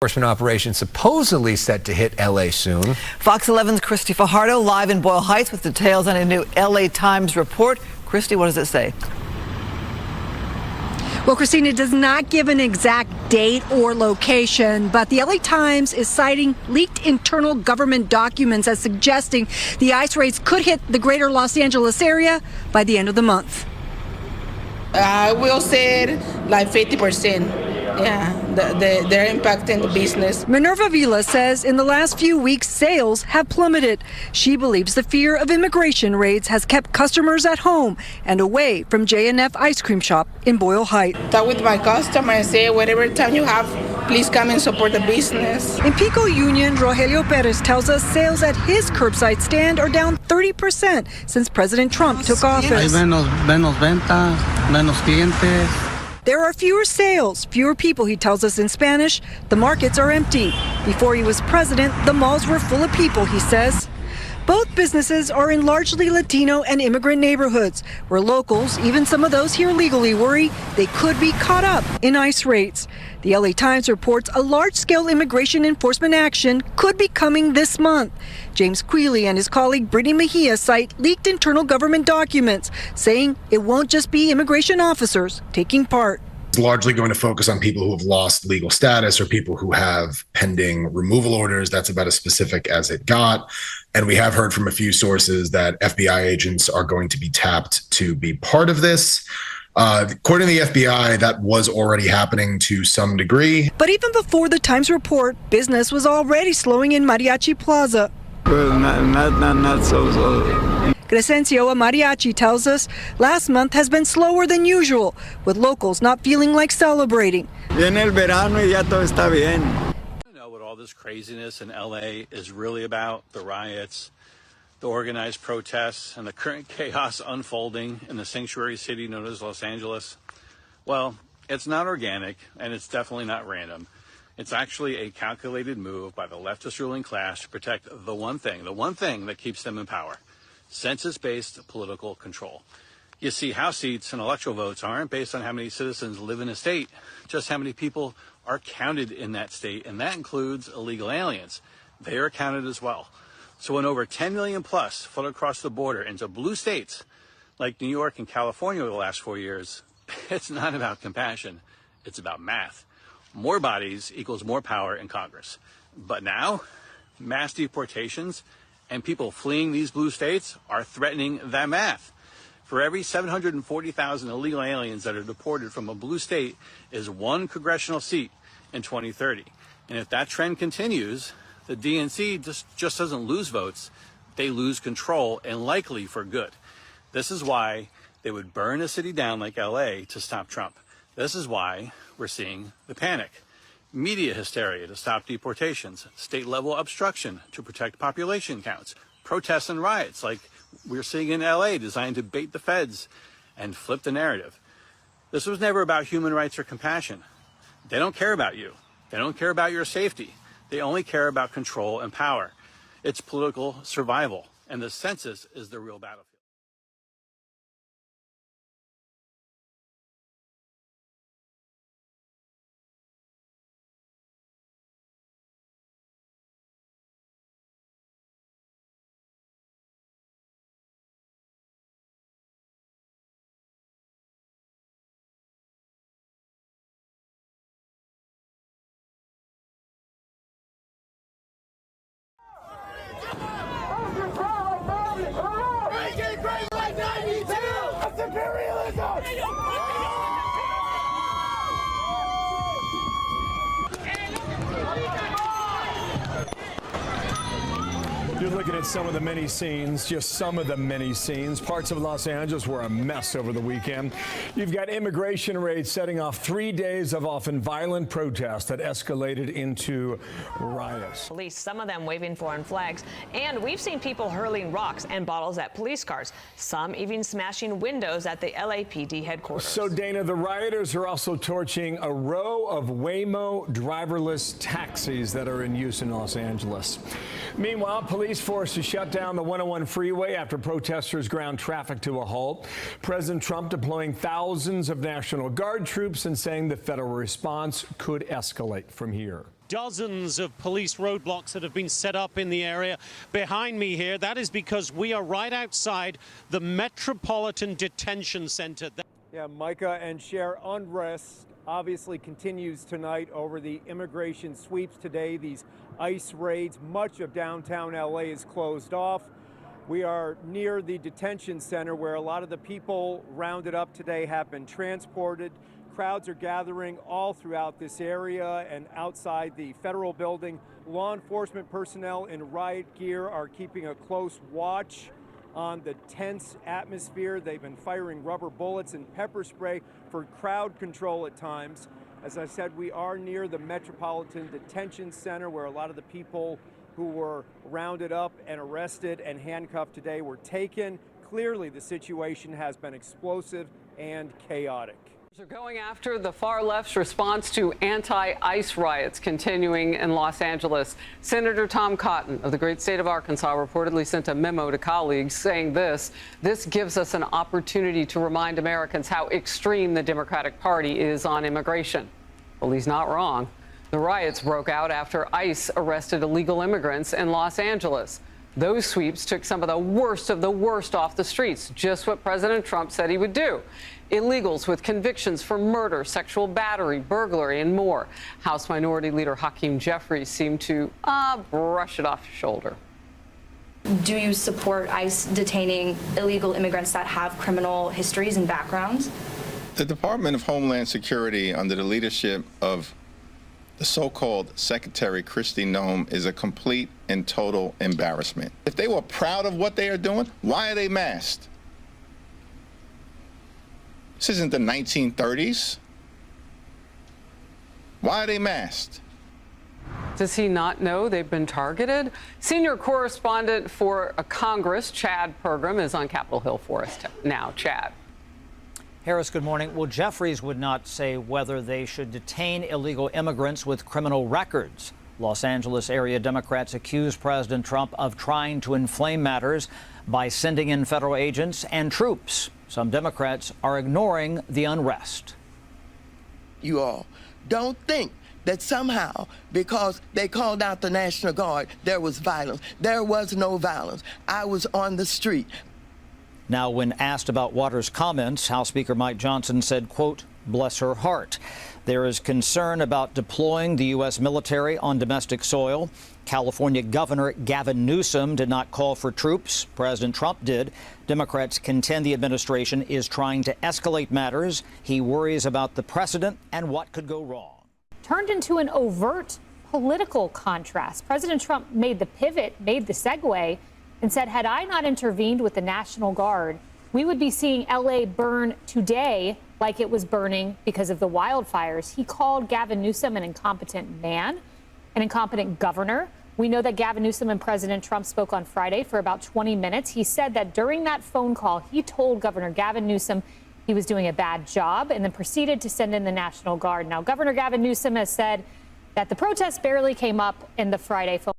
enforcement operation supposedly set to hit L.A. soon. Fox 11's Christy Fajardo live in Boyle Heights with details on a new L.A. Times report. Christy, what does it say? Well, Christina, does not give an exact date or location, but the LA Times is citing leaked internal government documents as suggesting the ICE raids could hit the greater Los Angeles area by the end of the month. I will say like 50%. Yeah, they're impacting the business. Minerva Vila says in the last few weeks, sales have plummeted. She believes the fear of immigration raids has kept customers at home and away from J&F Ice Cream Shop in Boyle Heights. Talk with my customer and say, whatever time you have, please come and support the business. In Pico Union, Rogelio Perez tells us sales at his curbside stand are down 30% since President Trump took office. Hay menos ventas, menos clientes. There are fewer sales, fewer people, he tells us in Spanish. The markets are empty. Before he was president, the malls were full of people, he says. Both businesses are in largely Latino and immigrant neighborhoods, where locals, even some of those here legally, worry they could be caught up in ICE raids. The LA Times reports a large-scale immigration enforcement action could be coming this month. James Quealy and his colleague Brittany Mejia cite leaked internal government documents, saying it won't just be immigration officers taking part. Largely going to focus on people who have lost legal status or people who have pending removal orders. That's about as specific as it got. And we have heard from a few sources that FBI agents are going to be tapped to be part of this. According to the FBI, that was already happening to some degree. But even before the Times report, business was already slowing in Mariachi Plaza. Well, not so. Crescencio, a mariachi, tells us last month has been slower than usual, with locals not feeling like celebrating. Viene el verano y ya todo está bien. You know what all this craziness in LA is really about? The riots, the organized protests, and the current chaos unfolding in the sanctuary city known as Los Angeles? Well, it's not organic, and it's definitely not random. It's actually a calculated move by the leftist ruling class to protect the one thing that keeps them in power: census-based political control. You see, House seats and electoral votes aren't based on how many citizens live in a state, just how many people are counted in that state, and that includes illegal aliens. They are counted as well. So when over 10 million plus flood across the border into blue states like New York and California over the last 4 years, it's not about compassion, it's about math. More bodies equals more power in Congress. But now, mass deportations and people fleeing these blue states are threatening that math. For every 740,000 illegal aliens that are deported from a blue state is one congressional seat in 2030. And if that trend continues, the DNC just doesn't lose votes, they lose control, and likely for good. This is why they would burn a city down like LA to stop Trump. This is why we're seeing the panic. Media hysteria to stop deportations, state-level obstruction to protect population counts, protests and riots like we're seeing in LA designed to bait the feds and flip the narrative. This was never about human rights or compassion. They don't care about you. They don't care about your safety. They only care about control and power. It's political survival, and the census is the real battlefield. You're looking at some of the many scenes, just some of the many scenes. Parts of Los Angeles were a mess over the weekend. You've got immigration raids setting off 3 days of often violent protests that escalated into riots. Police, some of them waving foreign flags, and we've seen people hurling rocks and bottles at police cars, some even smashing windows at the LAPD headquarters. So, Dana, the rioters are also torching a row of Waymo driverless taxis that are in use in Los Angeles. Meanwhile, police forced to shut down the 101 freeway after protesters ground traffic to a halt. President Trump deploying thousands of National Guard troops and saying the federal response could escalate from here. dozens of police roadblocks that have been set up in the area behind me here. That is because we are right outside the Metropolitan Detention Center. Yeah, Micah and Cher, unrest obviously continues tonight over the immigration sweeps today, these ICE raids. Much of downtown LA is closed off. We are near the detention center where a lot of the people rounded up today have been transported. Crowds are gathering all throughout this area and outside the federal building. Law enforcement personnel in riot gear are keeping a close watch on the tense atmosphere. They've been firing rubber bullets and pepper spray for crowd control at times. As I said, we are near the Metropolitan Detention Center where a lot of the people who were rounded up and arrested and handcuffed today were taken. Clearly, the situation has been explosive and chaotic. Are going after the far left's response to anti-ICE riots continuing in Los Angeles. Senator Tom Cotton of the great state of Arkansas reportedly sent a memo to colleagues saying this gives us an opportunity to remind Americans how extreme the Democratic Party is on immigration. Well, he's not wrong. The riots broke out after ICE arrested illegal immigrants in Los Angeles. Those sweeps took some of the worst off the streets, just what President Trump said he would do. Illegals with convictions for murder, sexual battery, burglary, and more. House Minority Leader Hakeem Jeffries seemed to brush it off his shoulder. Do you support ICE detaining illegal immigrants that have criminal histories and backgrounds? The Department of Homeland Security, under the leadership of the so-called Secretary Kristi Noem, is a complete and total embarrassment. If they were proud of what they are doing, why are they masked? This isn't the 1930s. Why are they masked? Does he not know they've been targeted? Senior correspondent for Congress, Chad Pergram, is on Capitol Hill for us now. Chad. Harris, good morning. Well, Jeffries would not say whether they should detain illegal immigrants with criminal records. Los Angeles area Democrats accuse President Trump of trying to inflame matters by sending in federal agents and troops. Some Democrats are ignoring the unrest. You all don't think that somehow, because they called out the National Guard, there was violence. There was no violence. I was on the street. Now, when asked about Waters' comments, House Speaker Mike Johnson said, quote, bless her heart. There is concern about deploying the U.S. military on domestic soil. California Governor Gavin Newsom did not call for troops. President Trump did. Democrats contend the administration is trying to escalate matters. He worries about the precedent and what could go wrong. Turned into an overt political contrast. President Trump made the pivot, made the segue, and said, had I not intervened with the National Guard, we would be seeing L.A. burn today like it was burning because of the wildfires. He called Gavin Newsom an incompetent man, an incompetent governor. We know that Gavin Newsom and President Trump spoke on Friday for about 20 minutes. He said that during that phone call, he told Governor Gavin Newsom he was doing a bad job and then proceeded to send in the National Guard. Now, Governor Gavin Newsom has said that the protests barely came up in the Friday phone